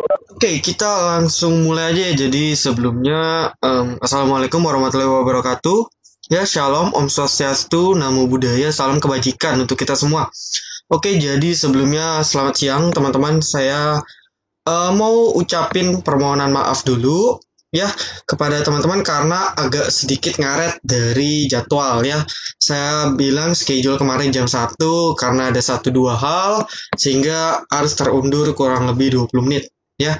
Oke, kita langsung mulai aja ya. Jadi sebelumnya, Assalamualaikum warahmatullahi wabarakatuh. Ya, Shalom, Om Swastiastu, Namo Buddhaya, Salam Kebajikan untuk kita semua. Oke, jadi sebelumnya selamat siang teman-teman. Saya mau ucapin permohonan maaf dulu ya kepada teman-teman karena agak sedikit ngaret dari jadwal ya. Saya bilang schedule kemarin jam 1 karena ada satu dua hal sehingga harus terundur kurang lebih 20 menit ya.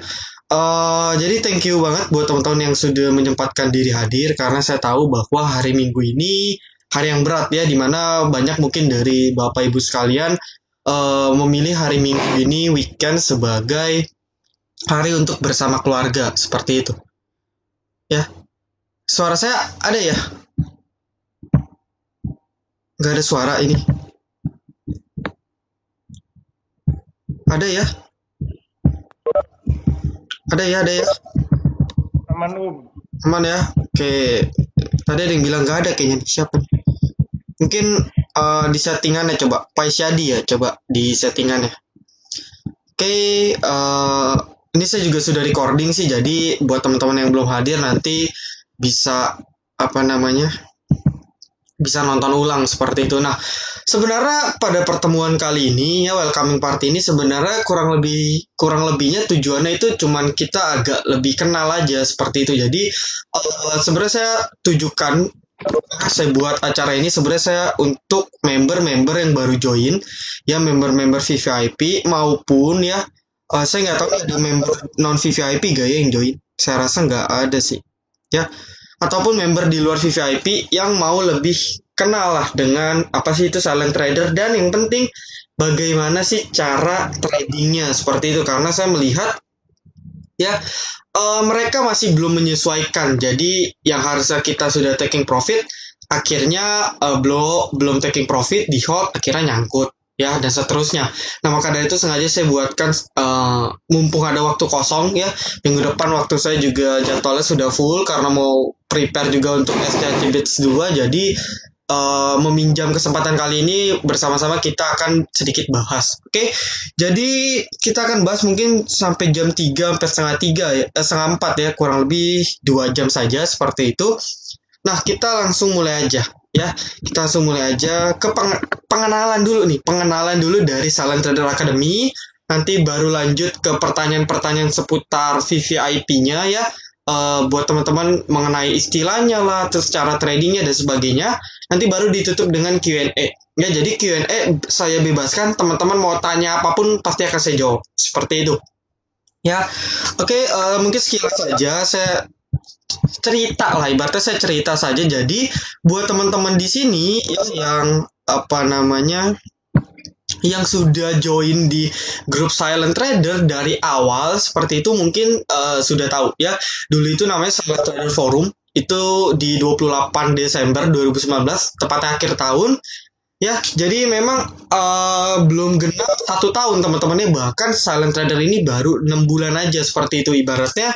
Jadi thank you banget buat teman-teman yang sudah menyempatkan diri hadir karena saya tahu bahwa hari Minggu ini hari yang berat ya, dimana banyak mungkin dari Bapak Ibu sekalian memilih hari Minggu ini weekend sebagai hari untuk bersama keluarga seperti itu ya. Suara saya ada ya? Nggak ada suara ini? Ada ya? Ada ya? Aman Aman ya? Oke, tadi ada yang bilang nggak ada kayaknya. Siapa? Mungkin di settingannya coba Pak Syadi ya, coba di settingannya. Oke, ini saya juga sudah recording sih, jadi buat teman-teman yang belum hadir nanti bisa apa namanya, bisa nonton ulang seperti itu. Nah, sebenarnya pada pertemuan kali ini ya, welcoming party ini sebenarnya kurang lebihnya tujuannya itu cuman kita agak lebih kenal aja seperti itu. Jadi sebenarnya saya buat acara ini sebenarnya saya untuk member-member yang baru join ya, member-member VVIP maupun ya, saya nggak tahu ada member non VVIP gak ya yang join. Saya rasa nggak ada sih ya, ataupun member di luar VVIP yang mau lebih kenal lah dengan apa sih itu silent trader, dan yang penting bagaimana sih cara tradingnya seperti itu, karena saya melihat ya mereka masih belum menyesuaikan. Jadi yang harusnya kita sudah taking profit akhirnya belum taking profit, di hold akhirnya nyangkut ya, dan seterusnya. Nah, maka dari itu sengaja saya buatkan mumpung ada waktu kosong ya, minggu depan waktu saya juga jadwalnya sudah full karena mau prepare juga untuk SCH Bits 2. Jadi meminjam kesempatan kali ini bersama-sama kita akan sedikit bahas. Oke, jadi kita akan bahas mungkin sampai jam 3 sampai setengah 3 ya, setengah 4 ya, kurang lebih 2 jam saja seperti itu. Nah, kita langsung mulai aja ya. Kita langsung mulai aja ke pengenalan dulu nih. Pengenalan dulu dari Silent Trader Academy. Nanti baru lanjut ke pertanyaan-pertanyaan seputar VVIP-nya ya. Buat teman-teman mengenai istilahnya lah, terus cara tradingnya dan sebagainya. Nanti baru ditutup dengan Q&A. Ya, jadi Q&A saya bebaskan, teman-teman mau tanya apapun pasti akan saya jawab. Seperti itu. Ya, oke, mungkin sekilas saja saya cerita lah, ibaratnya saya cerita saja. Jadi buat teman-teman di sini yang apa namanya, yang sudah join di grup Silent Trader dari awal seperti itu mungkin sudah tahu ya. Dulu itu namanya Silent Trader Forum, itu di 28 Desember 2019, tepatnya akhir tahun ya. Jadi memang belum genap 1 tahun teman-temannya, bahkan Silent Trader ini baru 6 bulan aja seperti itu. Ibaratnya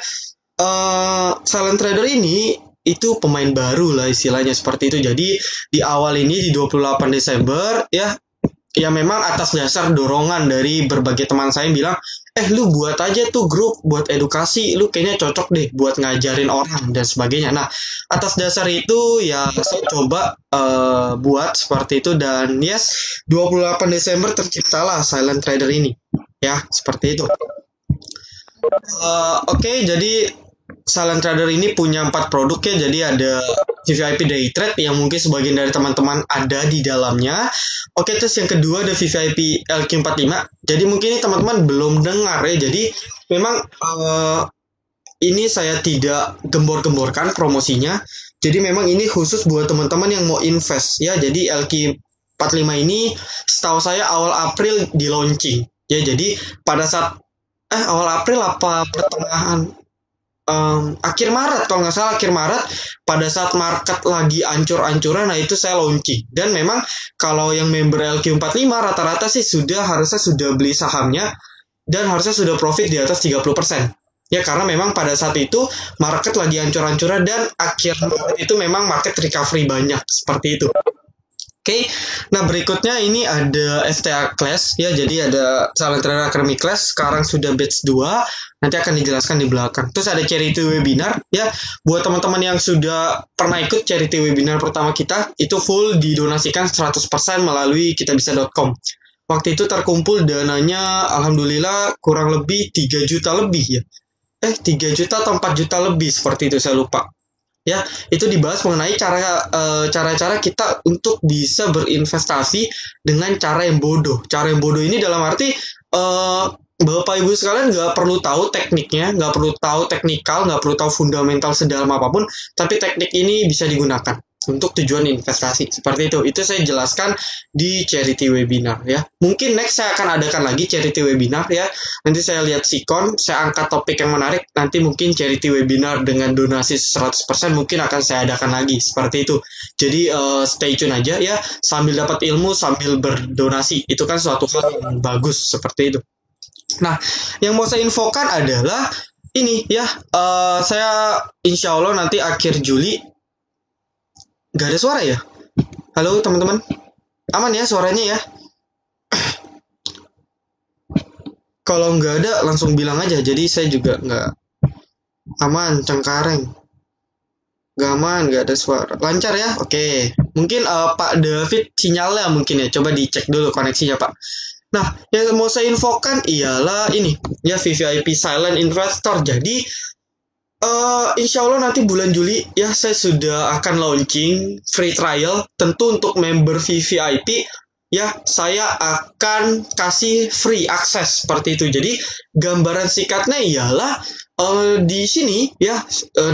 Silent Trader ini itu pemain baru lah istilahnya seperti itu. Jadi di awal ini di 28 Desember ya, ya memang atas dasar dorongan dari berbagai teman saya yang bilang, lu buat aja tuh grup buat edukasi, lu kayaknya cocok deh buat ngajarin orang dan sebagainya. Nah, atas dasar itu ya saya coba buat seperti itu, dan yes, 28 Desember terciptalah Silent Trader ini ya, seperti itu. Oke, jadi Silent Trader ini punya 4 produk ya. Jadi ada VVIP Day Trade yang mungkin sebagian dari teman-teman ada di dalamnya. Oke, terus yang kedua ada VVIP LQ45. Jadi mungkin ini teman-teman belum dengar ya. Jadi memang ini saya tidak gembor-gemborkan promosinya. Jadi memang ini khusus buat teman-teman yang mau invest ya. Jadi LQ45 ini setahu saya awal April di launching. Ya, jadi pada saat awal April apa pertengahan akhir Maret, kalau nggak salah akhir Maret, pada saat market lagi ancur-ancuran, nah itu saya launching. Dan memang kalau yang member LQ45 rata-rata sih harusnya sudah beli sahamnya dan harusnya sudah profit di atas 30%. Ya, karena memang pada saat itu market lagi ancur-ancuran dan akhir Maret itu memang market recovery banyak seperti itu. Oke, nah berikutnya ini ada STA Class ya, jadi ada Silent Trader Academy Class, sekarang sudah batch 2, nanti akan dijelaskan di belakang. Terus ada charity webinar ya, buat teman-teman yang sudah pernah ikut charity webinar pertama kita, itu full didonasikan 100% melalui kitabisa.com. Waktu itu terkumpul dananya, alhamdulillah kurang lebih 3 juta lebih ya. 3 juta atau 4 juta lebih, seperti itu saya lupa. Ya, itu dibahas mengenai cara-cara kita untuk bisa berinvestasi dengan cara yang bodoh. Cara yang bodoh ini dalam arti Bapak Ibu sekalian nggak perlu tahu tekniknya, nggak perlu tahu teknikal, nggak perlu tahu fundamental sedalam apapun, tapi teknik ini bisa digunakan untuk tujuan investasi. Seperti itu. Itu saya jelaskan di charity webinar ya. Mungkin next saya akan adakan lagi charity webinar ya. Nanti saya lihat sikon, saya angkat topik yang menarik, nanti mungkin charity webinar dengan donasi 100% mungkin akan saya adakan lagi. Seperti itu. Jadi stay tune aja ya, sambil dapat ilmu sambil berdonasi. Itu kan suatu hal yang bagus seperti itu. Nah, yang mau saya infokan adalah ini ya, saya insya Allah nanti akhir Juli. Gak ada suara ya? Halo teman-teman, aman ya suaranya ya? Kalau nggak ada langsung bilang aja, jadi saya juga nggak aman, cengkareng. Nggak aman, nggak ada suara. Lancar ya? Oke. Mungkin Pak David sinyalnya mungkin ya, coba dicek dulu koneksinya Pak. Nah, yang mau saya infokan ialah ini ya, VVIP Silent Investor. Jadi insya Allah nanti bulan Juli ya, saya sudah akan launching free trial. Tentu untuk member VVIP ya, saya akan kasih free akses seperti itu. Jadi gambaran singkatnya ialah di sini ya,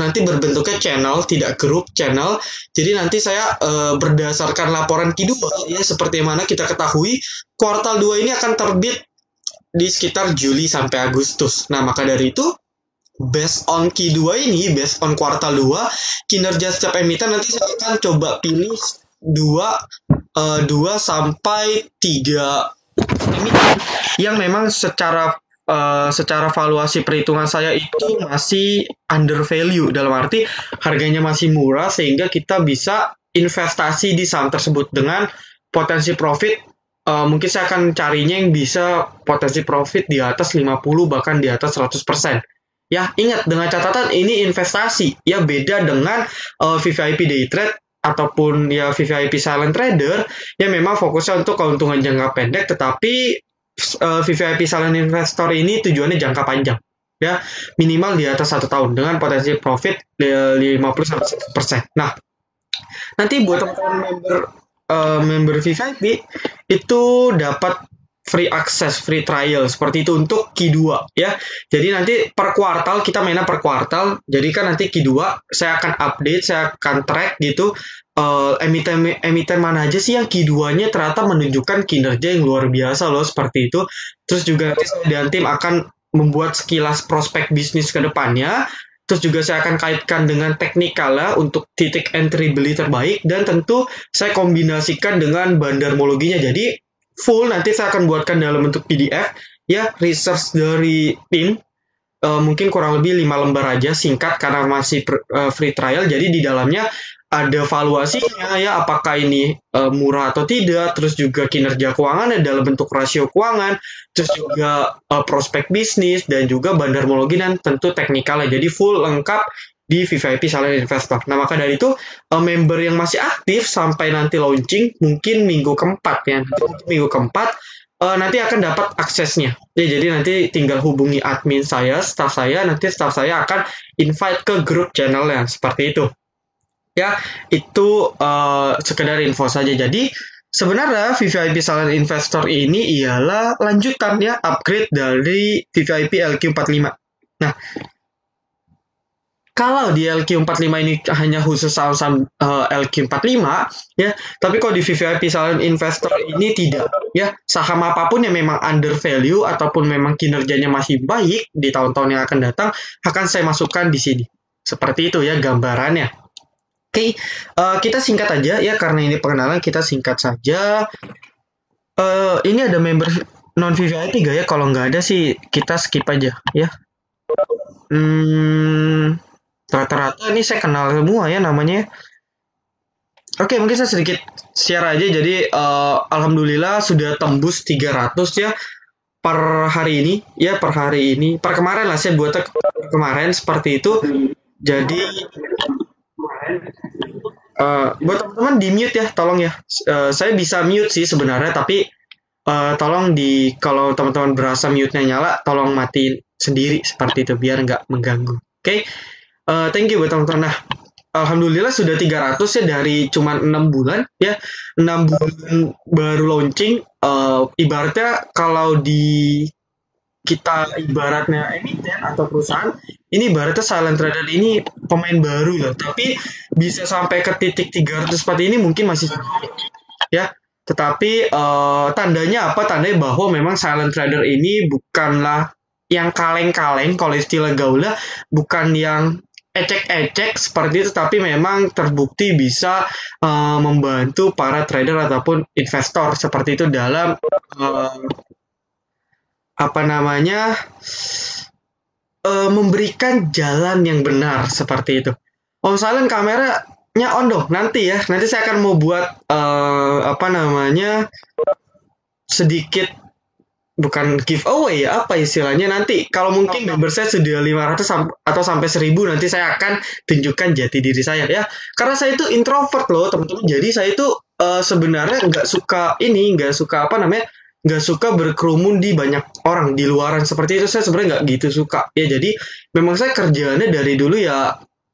nanti berbentuknya channel, tidak grup, channel. Jadi nanti saya berdasarkan laporan Q2 ya, seperti mana kita ketahui kuartal 2 ini akan terbit di sekitar Juli sampai Agustus. Nah, maka dari itu based on Q2 ini, based on kuartal 2, kinerja setiap emiten nanti saya akan coba pilih 2 sampai 3 emiten yang memang secara valuasi perhitungan saya itu masih under value, dalam arti harganya masih murah sehingga kita bisa investasi di saham tersebut dengan potensi profit. Mungkin saya akan carinya yang bisa potensi profit di atas 50 bahkan di atas 100%. Ya, ingat dengan catatan ini investasi. Ya, beda dengan VVIP Day Trade ataupun ya VVIP Silent Trader yang memang fokusnya untuk keuntungan jangka pendek, tetapi VVIP Silent Investor ini tujuannya jangka panjang. Ya, minimal di atas 1 tahun dengan potensi profit 50-100%. Nah, nanti buat teman-teman member VVIP itu dapat free access, free trial seperti itu untuk Q2 ya. Jadi nanti per kuartal kita mainnya per kuartal. Jadi kan nanti Q2 saya akan update, saya akan track gitu emiten mana aja sih yang Q2-nya ternyata menunjukkan kinerja yang luar biasa loh, seperti itu. Terus juga nanti saya dan tim akan membuat sekilas prospek bisnis ke depannya. Terus juga saya akan kaitkan dengan teknikalnya untuk titik entry beli terbaik, dan tentu saya kombinasikan dengan bandarmologinya. Jadi full nanti saya akan buatkan dalam bentuk PDF ya, research dari tim, mungkin kurang lebih 5 lembar aja, singkat karena masih free trial. Jadi di dalamnya ada valuasinya ya, apakah ini murah atau tidak, terus juga kinerja keuangannya dalam bentuk rasio keuangan, terus juga prospek bisnis, dan juga bandarmologi dan tentu teknikalnya. Jadi full lengkap di VVIP Silent Investor. Nah, maka dari itu member yang masih aktif sampai nanti launching mungkin minggu keempat ya. Minggu keempat nanti akan dapat aksesnya. Ya, jadi nanti tinggal hubungi admin saya, staff saya, nanti staff saya akan invite ke grup channelnya seperti itu. Ya, itu sekedar info saja. Jadi sebenarnya VVIP Silent Investor ini ialah lanjutan ya, upgrade dari VVIP LQ45. Nah, kalau di LQ45 ini hanya khusus saham-saham LQ45 ya, tapi kalau di VVIP Silent Investor ini tidak ya, saham apapun yang memang under value ataupun memang kinerjanya masih baik di tahun-tahun yang akan datang akan saya masukkan di sini. Seperti itu ya gambarannya. Oke, kita singkat aja ya, karena ini pengenalan kita singkat saja. Ini ada member non VVIP gak ya? Kalau nggak ada sih kita skip aja ya. Rata-rata ini saya kenal semua ya namanya. Oke, mungkin saya sedikit share aja. Jadi alhamdulillah sudah tembus 300 ya per hari ini. Ya, per hari ini. Per kemarin lah saya buatnya kemarin seperti itu. Jadi buat teman-teman di mute ya, tolong ya. Saya bisa mute sih sebenarnya, tapi tolong kalau teman-teman berasa mute-nya nyala, tolong matiin sendiri seperti itu biar nggak mengganggu. Oke. Thank you buat teman-teman. Nah, alhamdulillah sudah 300 ya dari cuman 6 bulan ya. 6 bulan baru launching. Ibaratnya kalau di kita ibaratnya emiten atau perusahaan, ini ibaratnya silent trader ini pemain baru loh, tapi bisa sampai ke titik 300 seperti ini mungkin masih ya. Tetapi tandanya apa? Tandanya bahwa memang silent trader ini bukanlah yang kaleng-kaleng, kalau istilah gaulnya, bukan yang ecek-ecek seperti itu, tapi memang terbukti bisa membantu para trader ataupun investor seperti itu dalam memberikan jalan yang benar seperti itu. Om Silent kameranya on dong nanti ya. Nanti saya akan mau buat sedikit bukan giveaway ya, apa istilahnya, nanti kalau mungkin member saya sudah 500 atau sampai 1000 nanti saya akan tunjukkan jati diri saya ya. Karena saya itu introvert loh teman-teman. Jadi saya itu sebenarnya nggak suka berkerumun di banyak orang di luaran seperti itu. Saya sebenarnya nggak gitu suka ya. Jadi memang saya kerjaannya dari dulu ya,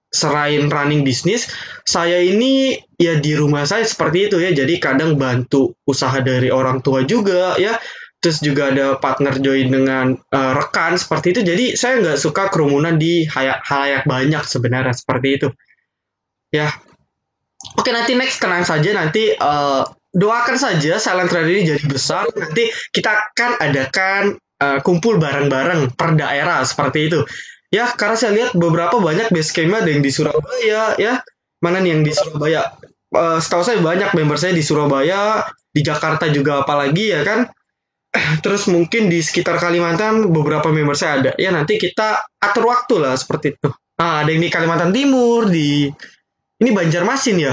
selain running bisnis, saya ini ya di rumah saya seperti itu ya. Jadi kadang bantu usaha dari orang tua juga ya. Terus juga ada partner join dengan rekan seperti itu. Jadi saya nggak suka kerumunan di halayak banyak sebenarnya seperti itu. Ya, oke, nanti next tenang saja, nanti doakan saja silent trader ini jadi besar. Nanti kita akan adakan kumpul bareng-bareng per daerah seperti itu. Ya, karena saya lihat beberapa banyak base camp ada yang di Surabaya ya. Mana nih yang di Surabaya? Setahu saya banyak member saya di Surabaya, di Jakarta juga apalagi ya kan. Terus mungkin di sekitar Kalimantan beberapa member saya ada. Ya nanti kita atur waktu lah seperti itu. Ada yang di Kalimantan Timur, ini Banjarmasin ya.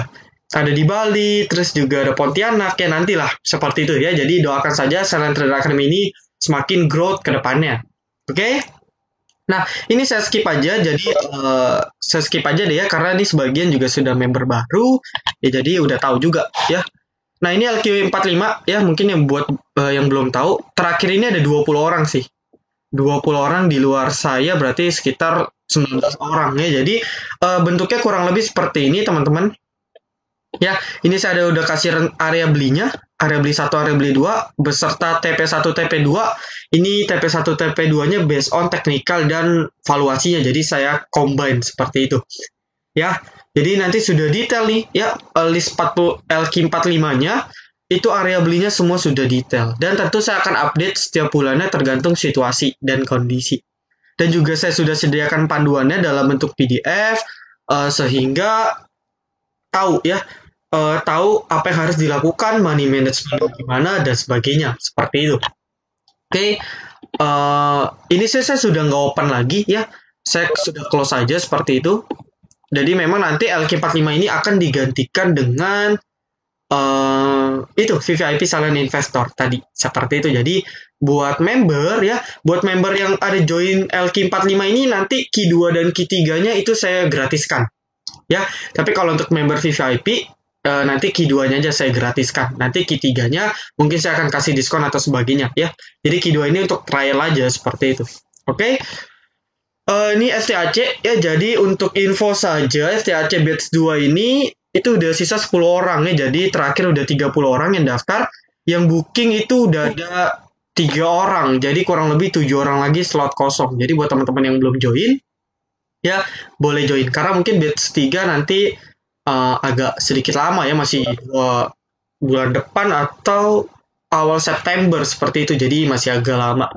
Ada di Bali, terus juga ada Pontianak ya, nantilah seperti itu ya. Jadi doakan saja Silent Trader Academy ini semakin growth ke depannya. Oke? Nah, ini saya skip aja. Jadi saya skip aja deh ya, karena ini sebagian juga sudah member baru. Ya jadi udah tahu juga ya. Nah, ini LQ45 ya, mungkin yang buat yang belum tahu, terakhir ini ada 20 orang sih. 20 orang di luar saya, berarti sekitar 19 orang ya. Jadi bentuknya kurang lebih seperti ini, teman-teman. Ya, ini saya udah kasih area belinya, area beli 1, area beli 2 beserta TP1, TP2. Ini TP1, TP2-nya based on technical dan valuasinya. Jadi saya combine seperti itu. Ya. Jadi nanti sudah detail nih ya, list 40 LQ45-nya itu area belinya semua sudah detail, dan tentu saya akan update setiap bulannya tergantung situasi dan kondisi. Dan juga saya sudah sediakan panduannya dalam bentuk PDF sehingga tahu ya, tahu apa yang harus dilakukan, money management gimana dan sebagainya seperti itu. Oke, ini saya sudah nggak open lagi ya, saya sudah close saja seperti itu. Jadi memang nanti LQ45 ini akan digantikan dengan itu VVIP Silent Investor tadi seperti itu. Jadi buat member ya, buat member yang ada join LQ45 ini nanti Q2 dan Q3-nya itu saya gratiskan ya. Tapi kalau untuk member VVIP nanti Q2-nya aja saya gratiskan. Nanti Q3-nya mungkin saya akan kasih diskon atau sebagainya ya. Jadi Q2 ini untuk trial aja seperti itu. Oke. Ini STAC ya, jadi untuk info saja STAC batch 2 ini itu udah sisa 10 orang ya. Jadi terakhir udah 30 orang yang daftar, yang booking itu udah ada 3 orang, jadi kurang lebih 7 orang lagi slot kosong. Jadi buat teman-teman yang belum join ya boleh join, karena mungkin batch 3 nanti agak sedikit lama ya, masih bulan depan atau awal September seperti itu, jadi masih agak lama.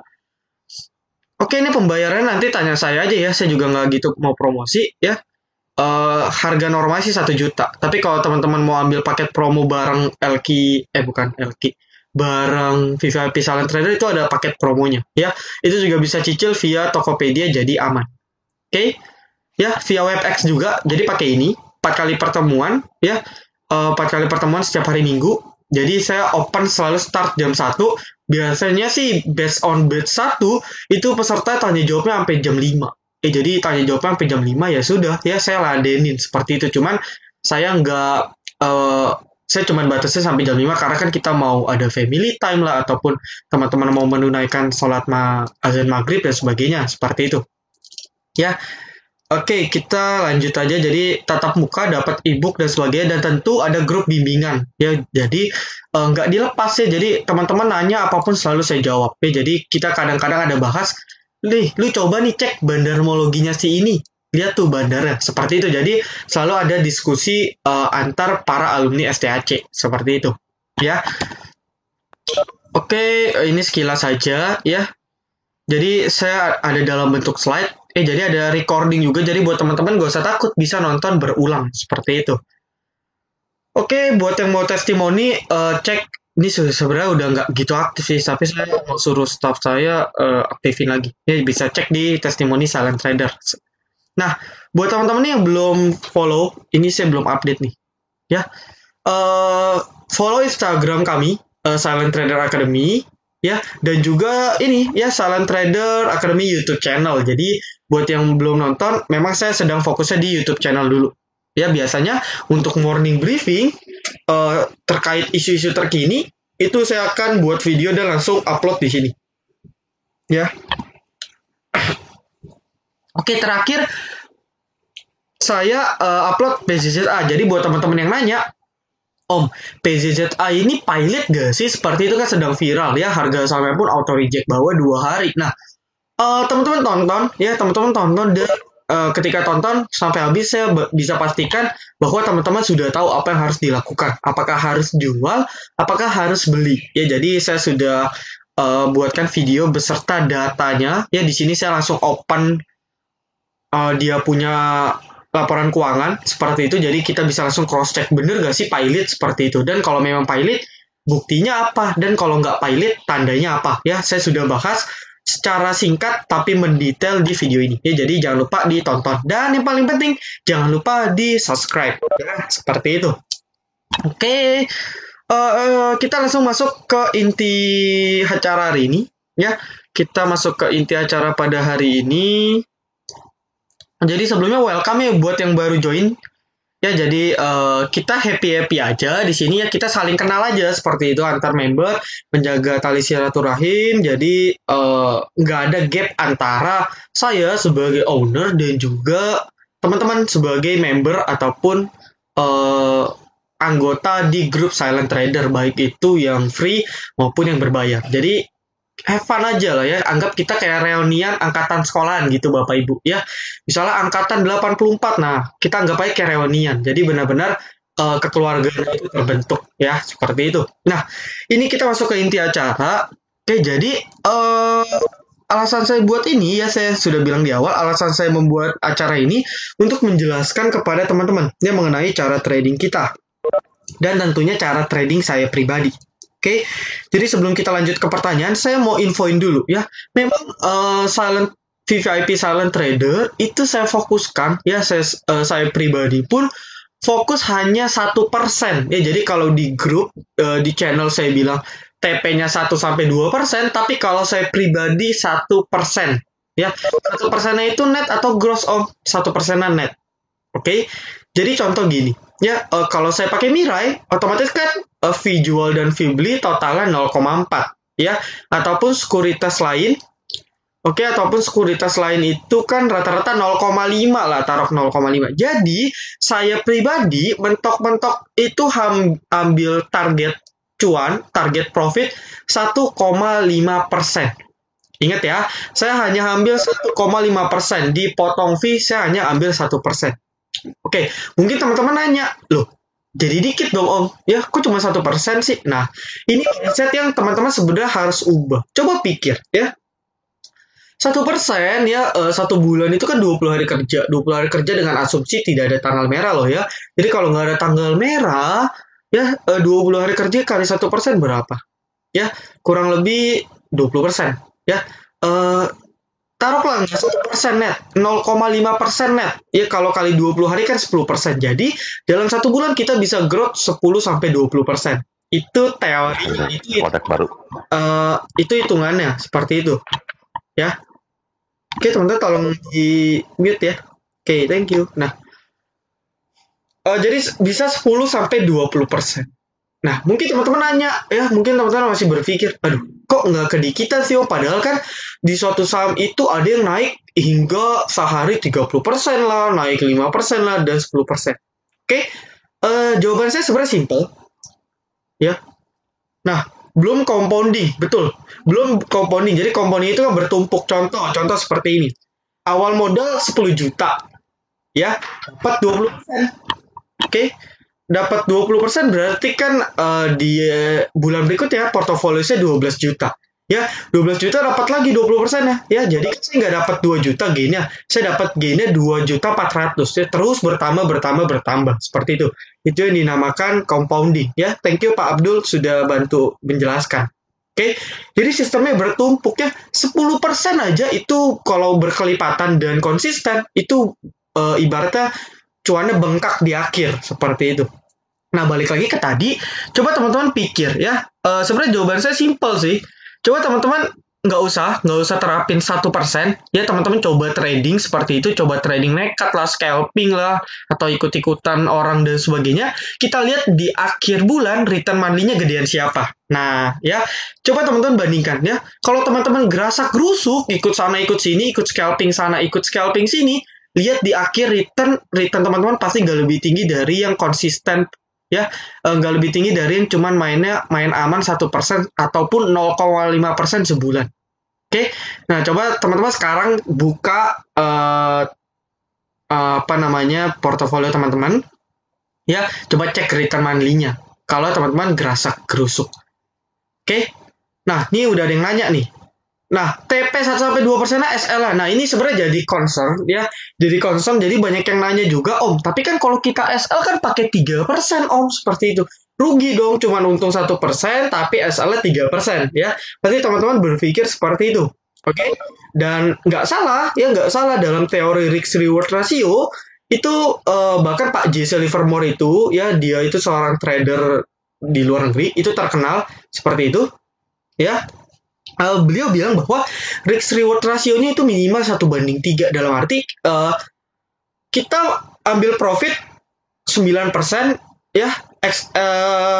Oke, ini pembayarannya nanti tanya saya aja ya, saya juga nggak gitu mau promosi ya. Harga normal sih 1 juta, tapi kalau teman-teman mau ambil paket promo bareng bareng VVIP Silent Trader itu ada paket promonya ya. Itu juga bisa cicil via Tokopedia, jadi aman. Oke, ya via WebEx juga, jadi pakai ini 4 kali pertemuan ya. 4 kali pertemuan setiap hari Minggu. Jadi saya open selalu start jam 1. Biasanya sih based on batch 1 itu peserta tanya jawabnya sampai jam 5. Jadi tanya jawabnya sampai jam 5 ya sudah ya saya ladenin seperti itu. Cuman saya nggak saya cuma batasnya sampai jam 5 karena kan kita mau ada family time lah ataupun teman-teman mau menunaikan sholat azan maghrib dan sebagainya seperti itu. Ya, oke, kita lanjut aja. Jadi tatap muka, dapat ebook dan sebagainya, dan tentu ada grup bimbingan. Ya, jadi nggak dilepas ya. Jadi teman-teman nanya apapun selalu saya jawab. Ya, jadi kita kadang-kadang ada bahas, nih, lu coba nih cek bandarmologinya si ini. Lihat tuh bandarnya. Seperti itu. Jadi selalu ada diskusi antar para alumni STAC. Seperti itu. Ya. Oke, ini sekilas saja ya. Jadi saya ada dalam bentuk slide. Jadi ada recording juga. Jadi buat teman-teman gak usah takut bisa nonton berulang seperti itu. Oke, buat yang mau testimoni cek. Ini sebenarnya udah nggak gitu aktif sih, tapi saya mau suruh staff saya aktifin lagi. Ya bisa cek di testimoni Silent Trader. Nah, buat teman-teman yang belum follow, ini saya belum update nih. Ya, follow Instagram kami Silent Trader Academy. Ya, dan juga ini ya Silent Trader Academy YouTube channel. Jadi buat yang belum nonton, memang saya sedang fokusnya di YouTube channel dulu. Ya, biasanya untuk morning briefing terkait isu-isu terkini itu saya akan buat video dan langsung upload di sini. Ya. Oke, terakhir saya upload PZZA. Jadi buat teman-teman yang nanya, Om, PZZA ini pilot gak sih? Seperti itu kan sedang viral ya. Harga sahamnya pun auto reject bawah 2 hari. Nah, teman-teman tonton dan ketika tonton sampai habis saya bisa pastikan bahwa teman-teman sudah tahu apa yang harus dilakukan. Apakah harus jual, apakah harus beli. Ya, jadi saya sudah buatkan video beserta datanya. Ya, di sini saya langsung open dia punya laporan keuangan seperti itu. Jadi kita bisa langsung cross check bener gak sih pilot seperti itu. Dan kalau memang pilot, buktinya apa? Dan kalau nggak pilot, tandanya apa? Ya, saya sudah bahas secara singkat tapi mendetail di video ini. Ya, jadi jangan lupa ditonton. Dan yang paling penting, jangan lupa di subscribe. Ya, seperti itu. Oke, kita langsung masuk ke inti acara hari ini. Ya, kita masuk ke inti acara pada hari ini. Jadi sebelumnya welcome ya buat yang baru join. Ya, jadi kita happy aja di sini ya, kita saling kenal aja seperti itu antar member, menjaga tali silaturahim. Jadi nggak ada gap antara saya sebagai owner dan juga teman-teman sebagai member ataupun anggota di grup Silent Trader, baik itu yang free maupun yang berbayar. Jadi have fun aja lah ya, anggap kita kayak reunian angkatan sekolahan gitu Bapak Ibu ya. Misalnya angkatan 84, nah kita anggap aja kayak reunian. Jadi benar-benar kekeluargaan itu terbentuk ya, seperti itu. Nah, ini kita masuk ke inti acara. Oke, jadi alasan saya buat ini ya, saya sudah bilang di awal, alasan saya membuat acara ini untuk menjelaskan kepada teman-teman ya mengenai cara trading kita. Dan tentunya cara trading saya pribadi. Oke, jadi sebelum kita lanjut ke pertanyaan, saya mau infoin dulu ya. Memang VVIP Silent Trader itu saya fokuskan ya, saya pribadi pun fokus hanya 1% ya. Jadi kalau di grup di channel saya bilang TP-nya 1-2%, tapi kalau saya pribadi 1% ya. 1%-nya itu net atau gross, Om? 1%-nya net. Oke. Jadi contoh gini, ya kalau saya pakai Mirai, otomatis kan fee jual dan fee beli totalnya 0,4 ya, ataupun sekuritas lain. Oke, ataupun sekuritas lain itu kan rata-rata 0,5 lah, taruh 0,5. Jadi saya pribadi mentok-mentok itu ambil target cuan, target profit 1,5%. Ingat ya, saya hanya ambil 1,5%, dipotong fee saya hanya ambil 1%. Oke, mungkin teman-teman nanya, loh, jadi dikit dong Om, ya kok cuma 1% sih? Nah, ini mindset yang teman-teman sebenarnya harus ubah. Coba pikir ya, 1% ya, 1 bulan itu kan 20 hari kerja. 20 hari kerja dengan asumsi tidak ada tanggal merah loh ya. Jadi kalau nggak ada tanggal merah, ya 20 hari kerja kali 1% berapa? Ya, kurang lebih 20%. Ya, taruhlah anggaplah nggak 1% net, 0,5% net. Ya kalau kali 20 hari kan 10%. Jadi dalam 1 bulan kita bisa growth 10-20%. Itu teorinya, Produk baru. itu hitungannya seperti itu. Ya. Oke, teman-teman tolong di mute ya. Oke, thank you. Nah, jadi bisa 10-20%. Nah, mungkin teman-teman nanya, ya mungkin teman-teman masih berpikir, aduh, kok nggak kedikitan sih, padahal kan di suatu saham itu ada yang naik hingga sehari 30% lah, naik 5% lah, dan 10%. Oke, jawaban saya sebenarnya simple. Ya, nah, belum compounding, betul. Belum compounding, jadi compounding itu kan bertumpuk. Contoh seperti ini. Awal modal 10 juta, ya, dapat 20%. Oke, dapat 20% berarti kan di bulan berikutnya portofolio saya 12 juta. Ya, 12 juta dapat lagi 20% ya. Ya, jadi saya nggak dapat 2 juta gainnya. Saya dapat gainnya 2.400.000. Ya, terus bertambah. Seperti itu. Itu yang dinamakan compounding. Ya, thank you Pak Abdul sudah bantu menjelaskan. Oke, jadi sistemnya bertumpuk ya. 10% aja itu kalau berkelipatan dan konsisten, itu ibaratnya cuannya bengkak di akhir, seperti itu. Nah, balik lagi ke tadi, coba teman-teman pikir ya. Sebenarnya jawaban saya simpel sih. Coba teman-teman nggak usah terapin 1%. Ya, teman-teman coba trading seperti itu, coba trading nekat lah, scalping lah, atau ikut-ikutan orang dan sebagainya. Kita lihat di akhir bulan return monthly-nya gedean siapa. Nah, ya, coba teman-teman bandingkan ya. Kalau teman-teman gerasak gerusuk, ikut sana ikut sini, ikut scalping sana, ikut scalping sini, lihat di akhir return teman-teman pasti nggak lebih tinggi dari yang konsisten. Ya, nggak lebih tinggi dari yang cuman main aman 1% ataupun 0,5% sebulan. Oke, nah coba teman-teman sekarang buka portofolio teman-teman. Ya, coba cek return monthly-nya. Kalau teman-teman gerasak gerusuk. Oke, nah ini udah ada yang nanya nih. Nah, TP 1-2% SL. Nah, ini sebenarnya jadi concern ya. Jadi concern, jadi banyak yang nanya juga, Om. Tapi kan kalau kita SL kan pakai 3%, Om, seperti itu. Rugi dong, cuma untung 1%, tapi SL-nya 3%, ya. Pasti teman-teman berpikir seperti itu. Oke? Dan nggak salah dalam teori risk-reward ratio, itu bahkan Pak Jesse Livermore itu, ya, dia itu seorang trader di luar negeri, itu terkenal seperti itu, ya. Beliau bilang bahwa risk reward rasionya itu minimal 1:3, dalam arti kita ambil profit 9% ya,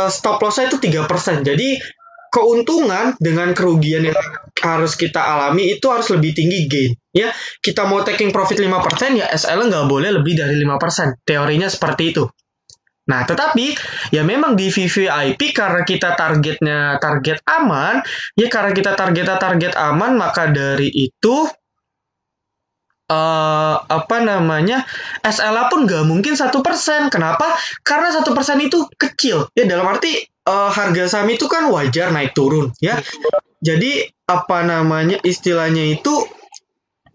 stop loss-nya itu 3%. Jadi keuntungan dengan kerugian yang harus kita alami itu harus lebih tinggi gain ya. Kita mau taking profit 5% ya, SL nggak boleh lebih dari 5%. Teorinya seperti itu. Nah, tetapi ya memang di VVIP karena kita target aman, ya karena kita target aman, maka dari itu SLA pun nggak mungkin 1%. Kenapa? Karena 1% itu kecil. Ya, dalam arti harga saham itu kan wajar naik turun, ya. Jadi istilahnya itu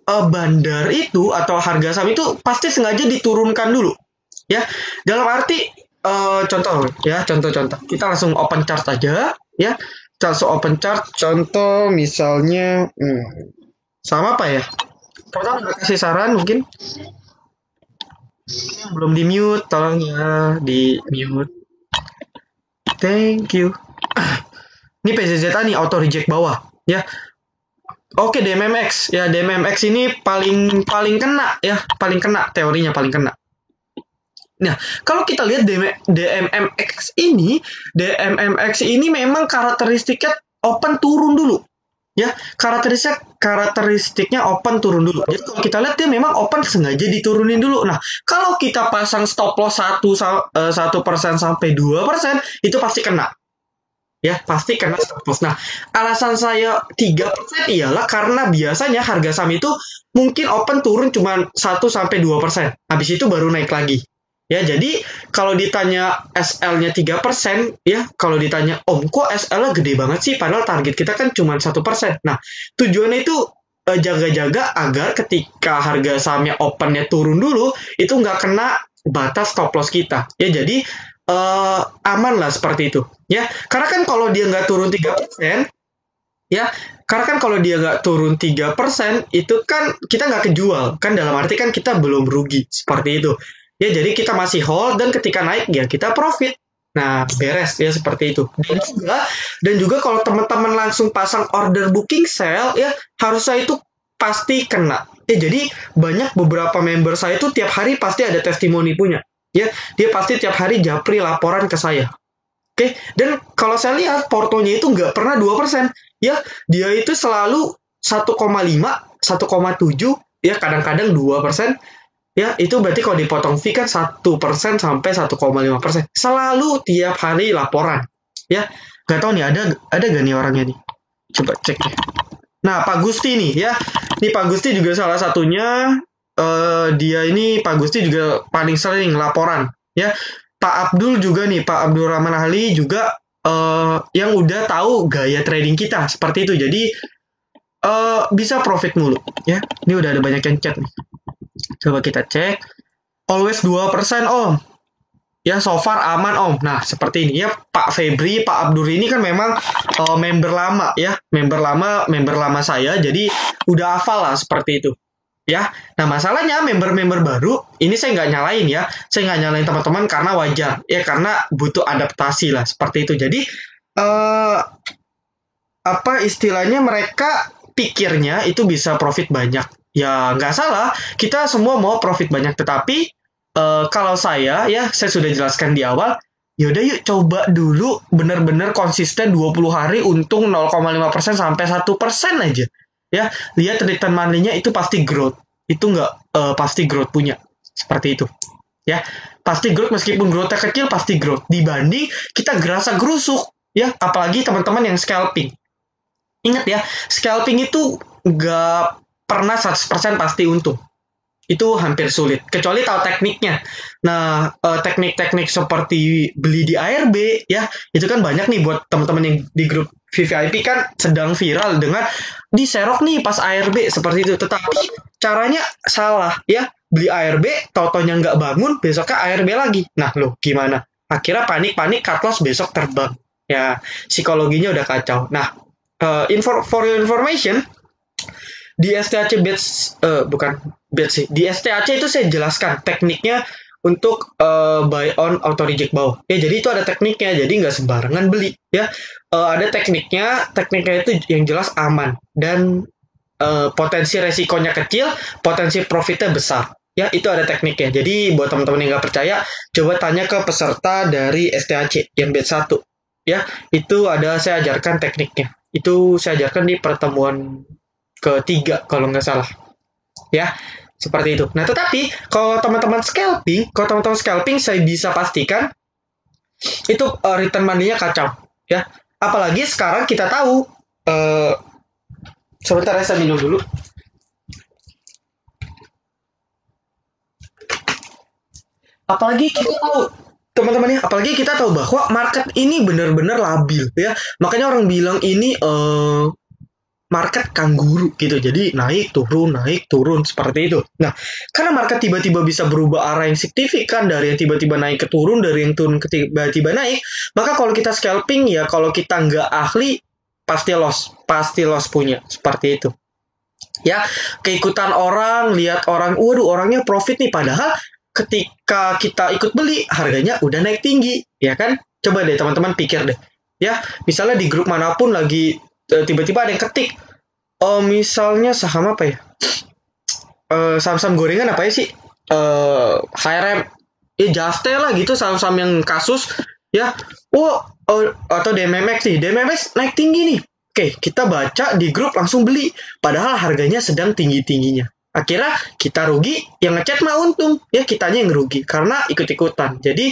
bandar itu atau harga saham itu pasti sengaja diturunkan dulu. Ya, dalam arti contoh. Kita langsung open chart aja, ya. Kita langsung open chart. Contoh misalnya, sama apa ya? Tolong kasih saran mungkin. Belum di mute, tolong ya di mute. Thank you. Ini PZZ nih auto reject bawah, ya. Oke, DMMX. Ya, DMMX ini paling kena ya, teorinya paling kena. Nah, kalau kita lihat DMMX ini memang karakteristiknya open turun dulu. Ya, karakteristiknya open turun dulu. Jadi kalau kita lihat dia memang open sengaja diturunin dulu. Nah, kalau kita pasang stop loss 1% sampai 2%, itu pasti kena. Ya, pasti kena stop loss. Nah, alasan saya 3% ialah karena biasanya harga saham itu mungkin open turun cuma 1-2%. Habis itu baru naik lagi. Ya, jadi kalau ditanya SL-nya 3%, ya, kalau ditanya, Om, kok SL-nya gede banget sih? Padahal target kita kan cuma 1%. Nah, tujuannya itu jaga-jaga agar ketika harga sahamnya open-nya turun dulu, itu nggak kena batas stop loss kita. Ya, jadi aman lah seperti itu. Ya, karena kan kalau dia nggak turun 3%, Ya, karena kan kalau dia nggak turun 3%, itu kan kita nggak kejual. Kan dalam arti kan kita belum rugi. Seperti itu. Ya, jadi kita masih hold dan ketika naik ya kita profit. Nah, beres ya seperti itu. Dan juga kalau teman-teman langsung pasang order booking sale ya harusnya itu pasti kena. Ya, jadi banyak beberapa member saya itu tiap hari pasti ada testimoni punya. Ya, dia pasti tiap hari japri laporan ke saya. Oke, dan kalau saya lihat portonya itu nggak pernah 2%. Ya, dia itu selalu 1,5, 1,7, ya kadang-kadang 2%. Ya, itu berarti kalau dipotong fee kan 1% sampai 1,5%. Selalu tiap hari laporan. Ya, nggak tahu nih ada gak nih orangnya nih. Coba cek deh. Nah, Pak Gusti nih ya. Nih Pak Gusti juga salah satunya. Dia ini Pak Gusti juga paling sering laporan. Ya, Pak Abdul juga nih, Pak Abdul Rahman Ali juga yang udah tahu gaya trading kita seperti itu. Jadi bisa profit mulu. Ya, ini udah ada banyak yang chat nih. Coba kita cek. Always 2% Om. Ya, so far aman Om. Nah, seperti ini ya Pak Febri, Pak Abdur ini kan memang member lama ya. Member lama saya. Jadi udah hafal lah seperti itu. Ya, nah masalahnya member-member baru, ini saya nggak nyalain ya. Saya nggak nyalain teman-teman karena wajar. Ya, karena butuh adaptasi lah seperti itu. Jadi apa istilahnya mereka pikirnya itu bisa profit banyak. Ya nggak salah, kita semua mau profit banyak, tetapi kalau saya sudah jelaskan di awal, yaudah yuk coba dulu benar-benar konsisten 20 hari untung 0,5% sampai 1% aja. Ya, lihat return monthly-nya itu pasti growth. Itu nggak pasti growth punya. Seperti itu. Ya, pasti growth meskipun growth-nya kecil pasti growth. Dibanding kita gerasa gerusuk. Ya, apalagi teman-teman yang scalping. Ingat ya, scalping itu nggak pernah 100% pasti untung. Itu hampir sulit, kecuali tahu tekniknya. Nah, teknik-teknik seperti beli di ARB, ya, itu kan banyak nih buat teman-teman yang di grup VVIP kan sedang viral dengan diserok nih pas ARB seperti itu. Tetapi caranya salah, ya. Beli ARB, tau-taunya nggak bangun, besoknya ARB lagi. Nah, loh, gimana? Akhirnya panik-panik, cut loss besok terbang. Ya, psikologinya udah kacau. Nah, for your information, di STAC batch bukan batch sih. Di STAC itu saya jelaskan tekniknya untuk buy on auto reject bawah. Ya, jadi itu ada tekniknya. Jadi nggak sembarangan beli ya. Ada tekniknya itu yang jelas aman dan potensi resikonya kecil, potensi profitnya besar. Ya, itu ada tekniknya. Jadi buat teman-teman yang nggak percaya, coba tanya ke peserta dari STAC yang batch 1. Ya, itu ada saya ajarkan tekniknya. Itu saya ajarkan di pertemuan ketiga kalau nggak salah. Ya, seperti itu. Nah, tetapi kalau teman-teman scalping, saya bisa pastikan itu return money-nya kacau. Ya, apalagi sekarang kita tahu. Sebentar ya, saya minum dulu. Apalagi kita tahu, teman-teman ya, apalagi kita tahu bahwa market ini benar-benar labil ya. Makanya orang bilang ini market kangguru gitu. Jadi naik turun seperti itu. Nah, karena market tiba-tiba bisa berubah arah yang signifikan dari yang tiba-tiba naik ke turun, dari yang turun ke tiba-tiba naik, maka kalau kita scalping ya kalau kita nggak ahli pasti loss punya seperti itu. Ya, keikutan orang, lihat orang, waduh orangnya profit nih, padahal ketika kita ikut beli harganya udah naik tinggi, ya kan? Coba deh teman-teman pikir deh. Ya, misalnya di grup manapun lagi tiba-tiba ada yang ketik misalnya saham apa ya, saham-saham gorengan apa ya sih, HRM ya, Jaste lah gitu, saham-saham yang kasus ya, atau DMMX nih, DMMX naik tinggi nih, oke kita baca di grup langsung beli padahal harganya sedang tinggi-tingginya. Akhirnya kita rugi, yang ngechat mah untung ya, kitanya yang rugi karena ikut-ikutan. Jadi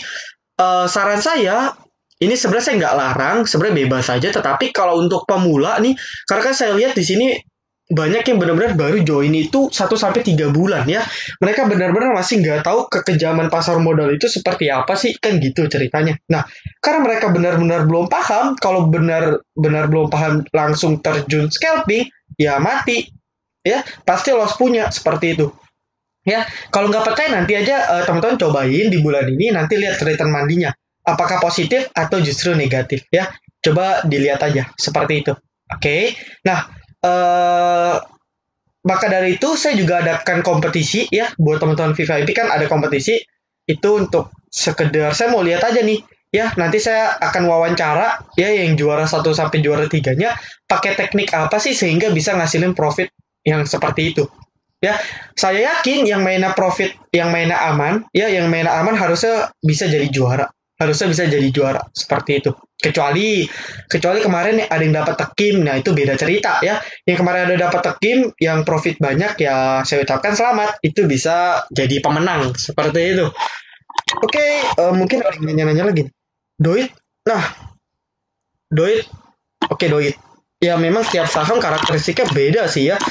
saran saya, ini sebenarnya saya nggak larang, sebenarnya bebas saja. Tetapi kalau untuk pemula nih, karena kan saya lihat di sini banyak yang benar-benar baru join itu 1-3 bulan ya. Mereka benar-benar masih nggak tahu kekejaman pasar modal itu seperti apa sih, kan gitu ceritanya. Nah, karena mereka benar-benar belum paham, kalau benar-benar belum paham langsung terjun scalping, ya mati. Ya, pasti loss punya seperti itu. Ya, kalau nggak percaya nanti aja teman-teman cobain di bulan ini, nanti lihat return monthly-nya. Apakah positif atau justru negatif ya? Coba dilihat aja seperti itu. Oke. Nah, eh maka dari itu saya juga adakan kompetisi ya buat teman-teman VVIP kan ada kompetisi itu untuk sekedar saya mau lihat aja nih ya nanti saya akan wawancara ya yang juara 1 sampai juara 3-nya pakai teknik apa sih sehingga bisa ngasilin profit yang seperti itu ya saya yakin yang mainnya aman ya yang mainnya aman harusnya bisa jadi juara seperti itu kecuali kecuali kemarin ada yang dapat tekim nah itu beda cerita ya yang kemarin ada dapat tekim yang profit banyak ya saya ucapkan selamat itu bisa jadi pemenang seperti itu oke mungkin ada yang nanya-nanya lagi Doit nah Doit oke Doit ya memang setiap saham karakteristiknya beda sih ya.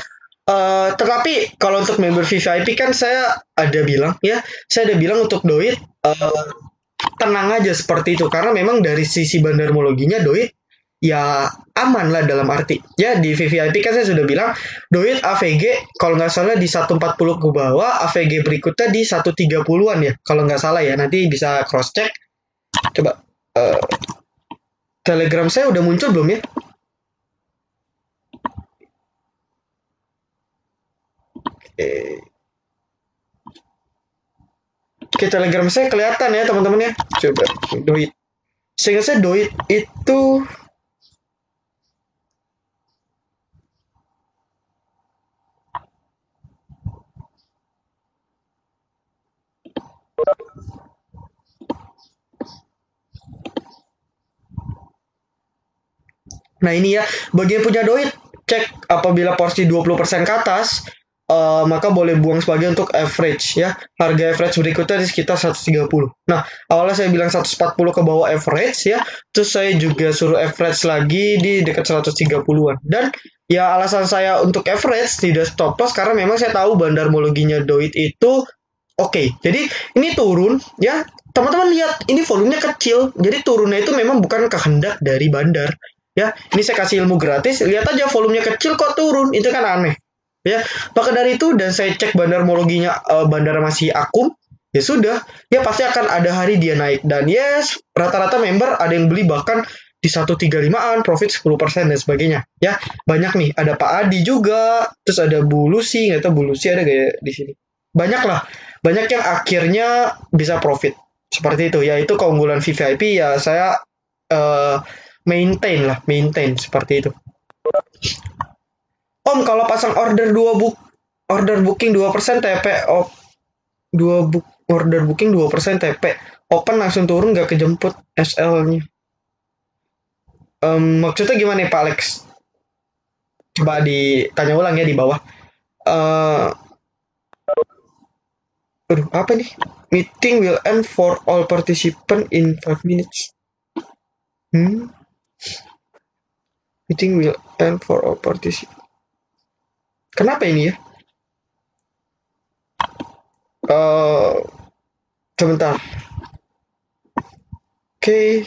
Tetapi kalau untuk member VVIP kan saya ada bilang untuk Doit tenang aja seperti itu karena memang dari sisi bandarmologinya Doit ya aman lah dalam arti ya di VVIP kan saya sudah bilang Doit AVG kalau nggak salah di 140 ke bawah AVG berikutnya di 130-an ya kalau nggak salah ya nanti bisa cross check coba eh, Telegram saya udah muncul belum ya Oke, Telegram saya kelihatan ya teman-teman ya coba Doit sehingga saya Doit itu nah ini ya bagi yang punya Doit cek apabila porsi 20% ke atas maka boleh buang sebagian untuk average ya. Harga average berikutnya di sekitar 130. Nah, awalnya saya bilang 140 ke bawah average ya. Terus saya juga suruh average lagi di dekat 130-an. Dan ya alasan saya untuk average tidak stop loss karena memang saya tahu bandarmologinya Doit itu oke. Jadi ini turun ya. Teman-teman lihat ini volumenya kecil. Jadi turunnya itu memang bukan kehendak dari bandar. Ya, ini saya kasih ilmu gratis. Lihat aja volumenya kecil kok turun. Itu kan aneh ya maka dari itu dan saya cek bandarmologinya bandara masih akum ya sudah ya pasti akan ada hari dia naik dan yes rata-rata member ada yang beli bahkan di 135-an profit 10% dan sebagainya ya banyak nih ada Pak Adi juga terus ada Bu Lucy nggak tahu Bu Lucy ada gak di sini banyak lah banyak yang akhirnya bisa profit seperti itu ya itu keunggulan VVIP ya saya uh, maintain seperti itu Om kalau pasang order booking 2% TP order booking 2% TP open langsung turun gak kejemput SL-nya. Maksudnya gimana nih Pak Alex? Coba ditanya ulang ya di bawah. Aduh, apa nih? Meeting will end for all participant in 5 minutes. Meeting will end for all participant. Kenapa ini ya? Sebentar. Oke,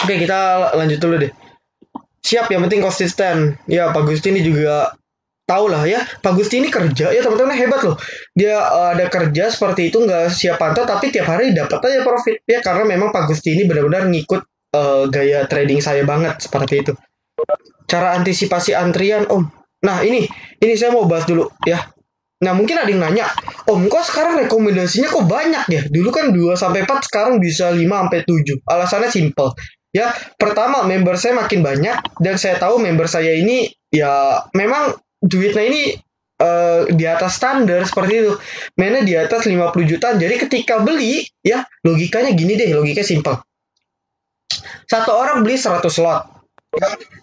kita lanjut dulu deh. Siap, yang penting konsisten. Ya, Pak Gusti ini juga tahu lah ya. Pak Gusti ini kerja ya teman-teman hebat loh. Dia ada kerja seperti itu nggak siap pantau tapi tiap hari dapat aja profit ya karena memang Pak Gusti ini benar-benar ngikut gaya trading saya banget seperti itu. Cara antisipasi antrian Om. Nah ini saya mau bahas dulu ya. Nah mungkin ada yang nanya, Om kok sekarang rekomendasinya kok banyak ya? Dulu kan 2-4 sekarang bisa 5-7. Alasannya simple. Ya, pertama member saya makin banyak dan saya tahu member saya ini ya memang duitnya ini di atas standar seperti itu. Mainnya di atas 50 jutaan. Jadi ketika beli ya logikanya gini deh, logikanya simple. Satu orang beli 100 slot.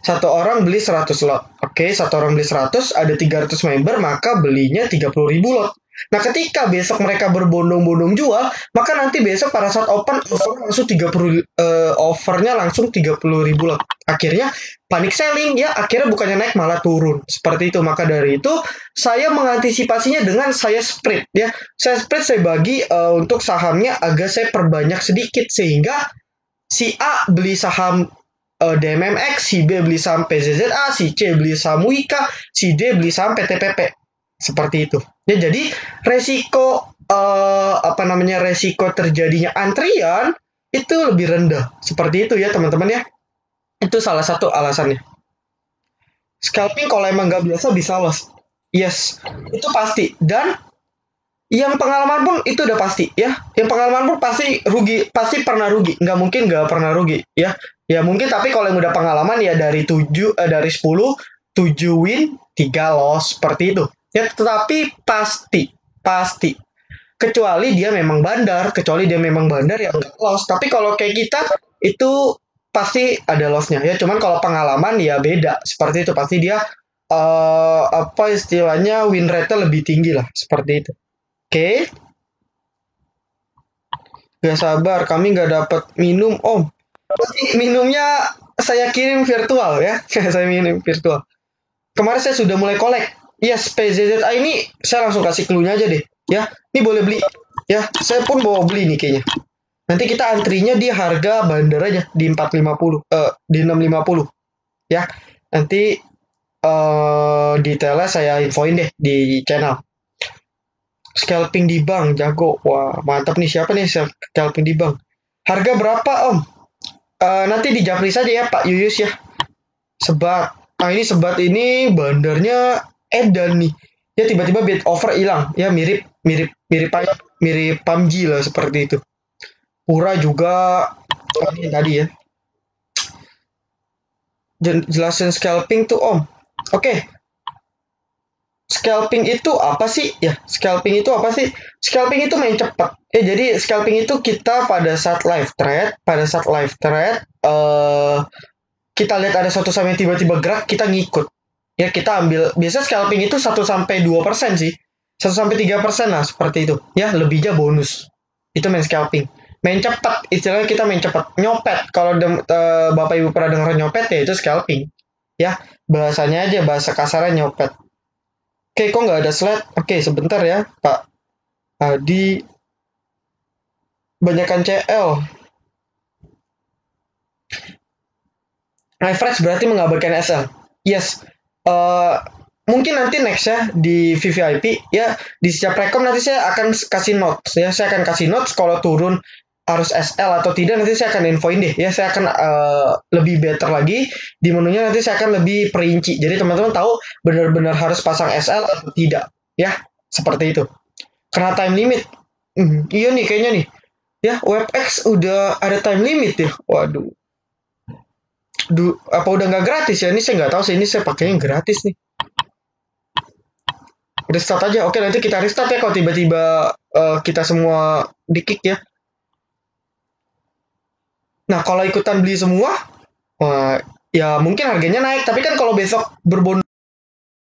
Satu orang beli 100 lot. Oke, satu orang beli 100, ada 300 member, maka belinya 30.000 lot. Nah, ketika besok mereka berbondong-bondong jual, maka nanti besok pada saat open langsung 30 offernya langsung 30.000 lot. Akhirnya panic selling ya, akhirnya bukannya naik malah turun. Seperti itu. Maka dari itu saya mengantisipasinya dengan saya split ya. Saya split saya bagi untuk sahamnya agak saya perbanyak sedikit sehingga si A beli saham DMMX, si B beli saham PZZA, si C beli saham Wika, si D beli saham PTPP. Seperti itu. Ya, jadi resiko resiko terjadinya antrian itu lebih rendah. Seperti itu ya teman-teman ya. Itu salah satu alasannya. Scalping kalau emang nggak biasa bisa loss. Yes, itu pasti. Dan yang pengalaman pun itu udah pasti ya. Yang pengalaman pun pasti rugi, pasti pernah rugi. Nggak mungkin nggak pernah rugi ya. Ya mungkin tapi kalau yang udah pengalaman ya dari 10 7 win 3 loss seperti itu. Ya tetapi pasti pasti kecuali dia memang bandar, ya nggak loss. Tapi kalau kayak kita itu pasti ada lossnya ya. Cuman kalau pengalaman ya beda. Seperti itu pasti dia apa istilahnya win rate-nya lebih tinggi lah seperti itu. Oke, gak sabar kami nggak dapat minum om. Pasti minumnya saya kirim virtual ya. Saya minum virtual. Kemarin saya sudah mulai collect. Yes, PZZA ini saya langsung kasih clue-nya aja deh. Ya, ini boleh beli. Ya, saya pun bawa beli nih kayaknya. Nanti kita antrinya di harga bandar aja di 450, di 650. Ya, nanti detailnya saya infoin deh di channel. Scalping di bank, jago. Wah, mantap nih. Siapa nih scalping di bank? Harga berapa, Om? Nanti di japri saja ya, Pak Yuyus ya. Sebat. Nah, ini sebat ini bandarnya edan nih. Ya tiba-tiba bid over hilang. Ya mirip mirip mirip mirip PUBG lah seperti itu. Pura juga ini tadi ya. Jelasin scalping tuh, Om. Oke, scalping itu apa sih? Ya, scalping itu apa sih? Scalping itu main cepat. Ya, jadi scalping itu kita pada saat live trade, kita lihat ada suatu saham yang tiba-tiba gerak, kita ngikut. Ya, kita ambil. Biasa scalping itu 1 sampai 2% sih. 1 sampai 3% lah seperti itu. Ya, lebihnya bonus. Itu main scalping. Main cepat, istilahnya kita main cepat. Nyopet. Kalau Bapak Ibu pernah dengar nyopet ya itu scalping. Ya, bahasanya aja bahasa kasarnya nyopet. Oke, kok nggak ada slide? Oke, sebentar ya, Pak Adi. Banyakan CL. Refresh berarti mengabaikan SL. Yes. Mungkin nanti next ya di VVIP ya di setiap rekom nanti saya akan kasih notes ya. Saya akan kasih notes kalau turun harus SL atau tidak nanti saya akan infoin deh ya. Saya akan lebih better lagi di menunya nanti saya akan lebih perinci. Jadi teman-teman tahu benar-benar harus pasang SL atau tidak ya. Seperti itu. Karena time limit. Iya nih kayaknya nih. Ya, WebEx udah ada time limit ya. Waduh. Apa udah nggak gratis ya? Ini saya nggak tahu sih. Ini saya pakainya gratis nih. Restart aja. Oke, nanti kita restart ya kalau tiba-tiba kita semua di-kick ya. Nah, kalau ikutan beli semua, ya mungkin harganya naik. Tapi kan kalau besok berbonus